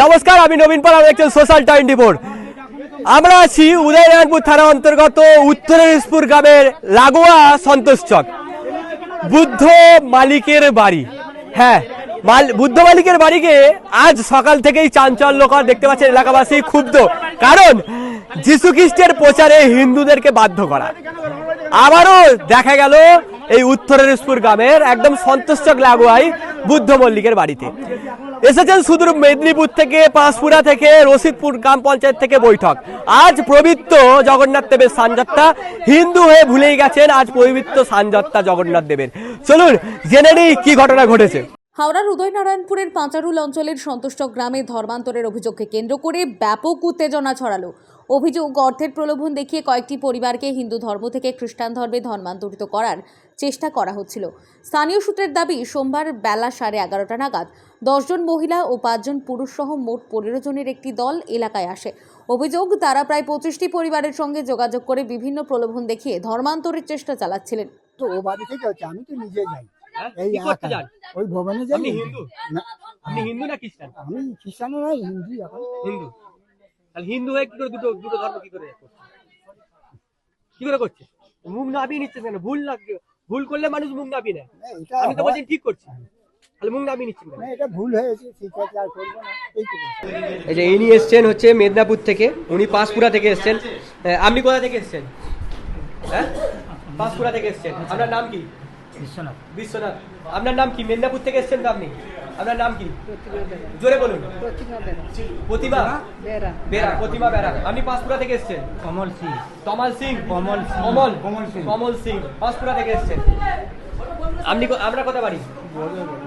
নমস্কার, আমি নবীন পাল, আমি একজন সোশ্যাল 24। আমরা আছি উদয়নারায়ণপুর থানা অন্তর্গত উত্তরেশ্বর গ্রামের লাগোয়া সন্তোষ চক, বুদ্ধ মালিকের বাড়ি। হ্যাঁ, বুদ্ধ মালিকের বাড়িকে আজ সকাল থেকেই চাঞ্চল্যকর। দেখতে পাচ্ছেন এলাকাবাসী ক্ষুব্ধ, কারণ যিশু খ্রিস্টের প্রচারে হিন্দুদেরকে বাধ্য করা। আবারও দেখা গেল এই উত্তরেশ্বর গ্রামের একদম সন্তোষচক লাগোয়াই বুদ্ধ মল্লিকের বাড়িতে এসেছেন সুদূর মেদিনীপুর থেকে, পাঁশকুড়া থেকে, রশিদপুর গ্রাম পঞ্চায়েত থেকে বৈঠক। আজ পবিত্র জগন্নাথ দেবের সানযাত্রা, হিন্দু হয়ে ভুলেই গেছেন আজ পবিত্র সানযাত্রা জগন্নাথ দেবের। চলুন জেনে নিই কি ঘটনা ঘটেছে। হাওড়ার উদয়নারায়ণপুরের পাঁচারুল অঞ্চলের সন্তোষচক গ্রামে ধর্মান্তরের অভিযোগকে কেন্দ্র করে ব্যাপক উত্তেজনা ছড়ালো। অভিযোগ, অর্থের প্রলোভন দেখিয়ে কয়েকটি পরিবারকে হিন্দু ধর্ম থেকে খ্রিস্টান ধর্মে ধর্মান্তরিত করার চেষ্টা করা হচ্ছিল। স্থানীয় সূত্রের দাবি, সোমবার বেলা 11:30 নাগাদ 10 জন মহিলা ও 5 জন পুরুষ সহ মোট 15 জনের একটি দল এলাকায় আসে। অভিযোগ, তারা প্রায় 25টি পরিবারের সঙ্গে যোগাযোগ করে বিভিন্ন প্রলোভন দেখিয়ে ধর্মান্তরের চেষ্টা চালাচ্ছিলেন। তো ও বাড়ি থেকে হচ্ছে, আমি তো নিজে যাই এই ওই ভবনে যাই। আপনি হিন্দু? আপনি হিন্দু না খ্রিস্টান? আমি খ্রিস্টানও নয়, হিন্দু। এখন হিন্দু। তাহলে হিন্দু হয়ে কি করে দুটো ধর্ম কি করে করছে? মুখ নাবিয়ে নিচ্ছে কেন? ভুল করলে মানুষ মুখ নাবিয়ে নেয়। আমি তো বলছি ঠিক করছি, তাহলে মুখ নাবিয়ে নিচ্ছেন কেন? এটা ভুল হয়েছে, ঠিক আছে, আর করবো না। এই যে ইনি এসছেন হচ্ছে মেদিনীপুর থেকে, উনি পাঁশকুড়া থেকে এসছেন। আপনি কোথা থেকে এসছেন? হ্যাঁ, পাঁশকুড়া থেকে এসছেন। আপনার নাম কি? বিশ্বনাথ। বিশ্বনাথ। আপনার নাম কি? মেদিনীপুর থেকে এসছেন তো আপনি? আপনার নাম কি? জোরে বলুন। প্রতিমা বেরা। প্রতিমা বেরা। আপনি পাঁশকুড়া থেকে এসছেন? কমল সিং। কমল সিং। কমল সিং পাঁশকুড়া থেকে এসছেন। আপনি আপনার কোথা বাড়ি?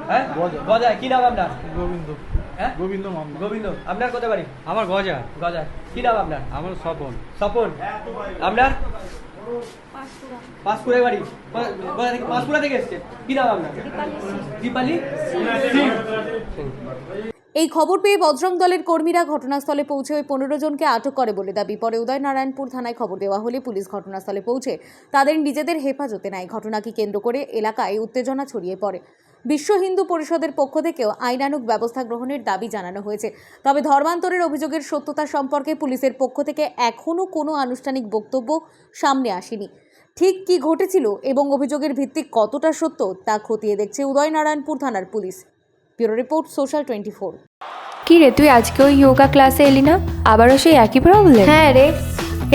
হ্যাঁ, গজায়। কি নাম আপনার? গোবিন্দ। হ্যাঁ, গোবিন্দ। আপনার কোথা বাড়ি? আমার গজা। গজায়। কি নাম আপনার? আমার স্বপন। স্বপন। আপনার? পাঁশকুড়া বাড়ি। পাঁশকুড়া থেকে এসছেন। কি নাম আপনার? দীপালি সিং। এই খবর পেয়ে বজরং দলের কর্মীরা ঘটনাস্থলে পৌঁছে ওই 15 জনকে আটক করে বলে দাবি। পরে উদয়নারায়ণপুর থানায় খবর দেওয়া হলে পুলিশ ঘটনাস্থলে পৌঁছে তাদের নিজেদের হেফাজতে নেয়। ঘটনাকে কেন্দ্র করে এলাকায় উত্তেজনা ছড়িয়ে পড়ে। বিশ্ব হিন্দু পরিষদের পক্ষ থেকেও আইনানুগ ব্যবস্থা গ্রহণের দাবি জানানো হয়েছে। তবে ধর্মান্তরের অভিযোগের সত্যতা সম্পর্কে পুলিশের পক্ষ থেকে এখনও কোনো আনুষ্ঠানিক বক্তব্য সামনে আসেনি। ঠিক কি ঘটেছিল এবং অভিযোগের ভিত্তি কতটা সত্য তা খতিয়ে দেখছে উদয়নারায়ণপুর থানার পুলিশ। Bureau report, social 24। কি রে, তুই আজকেও যোগা ক্লাসে এলি না? আবারও সেই একই প্রবলেম? হ্যাঁ রে,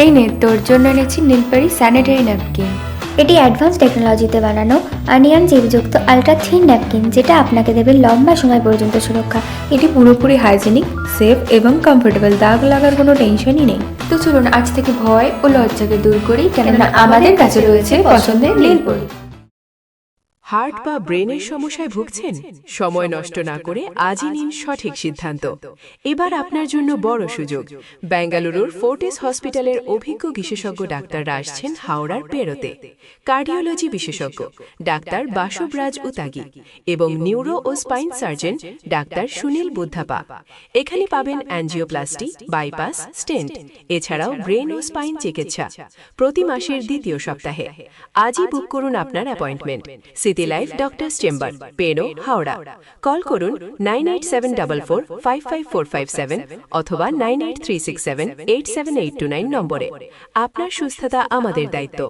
এই নে, তোর জন্য এনেছি নীলপরি স্যানিটারি ন্যাপকিন। এটি অ্যাডভান্স টেকনোলজিতে বানানো অনিয়ন জেলযুক্ত আলট্রা থিন ন্যাপকিন, যেটা আপনাকে দেবে লম্বা সময় পর্যন্ত সুরক্ষা। এটি পুরোপুরি হাইজেনিক, সেফ এবং কমফোর্টেবল। দাগ লাগার কোনো টেনশনই নেই। তো চলুন আজ থেকে ভয় ও লজ্জাকে দূর করি, কেননা আমাদের কাছে রয়েছে পছন্দের নীলপরি। হার্ট বা ব্রেনের সমস্যায় ভুগছেন? সময় নষ্ট না করে আজই নিন সঠিক সিদ্ধান্ত। এবার আপনার জন্য বড় সুযোগ। বেঙ্গালুরুর ফোর্টিস হসপিটালের অভিজ্ঞ বিশেষজ্ঞ ডাক্তাররা আসছেন হাওড়ার পেরোতে। কার্ডিওলজি বিশেষজ্ঞ ডাক্তার বাসুবরাজ উতাগি এবং নিউরো ও spine surgeon doctor Sunil Buddhapa. এখানে পাবেন অ্যাঞ্জিওপ্লাস্টি, বাইপাস, স্টেন্ট, এছাড়াও ব্রেন ও স্পাইন চিকিৎসা প্রতি মাসের দ্বিতীয় সপ্তাহে। আজই বুক করুন আপনার appointment. City life doctors chamber, Pero, Howrah. Call করুন 9874455457 অথবা 9836787829 নম্বরে। আপনার সুস্থতা আমাদের দায়িত্ব।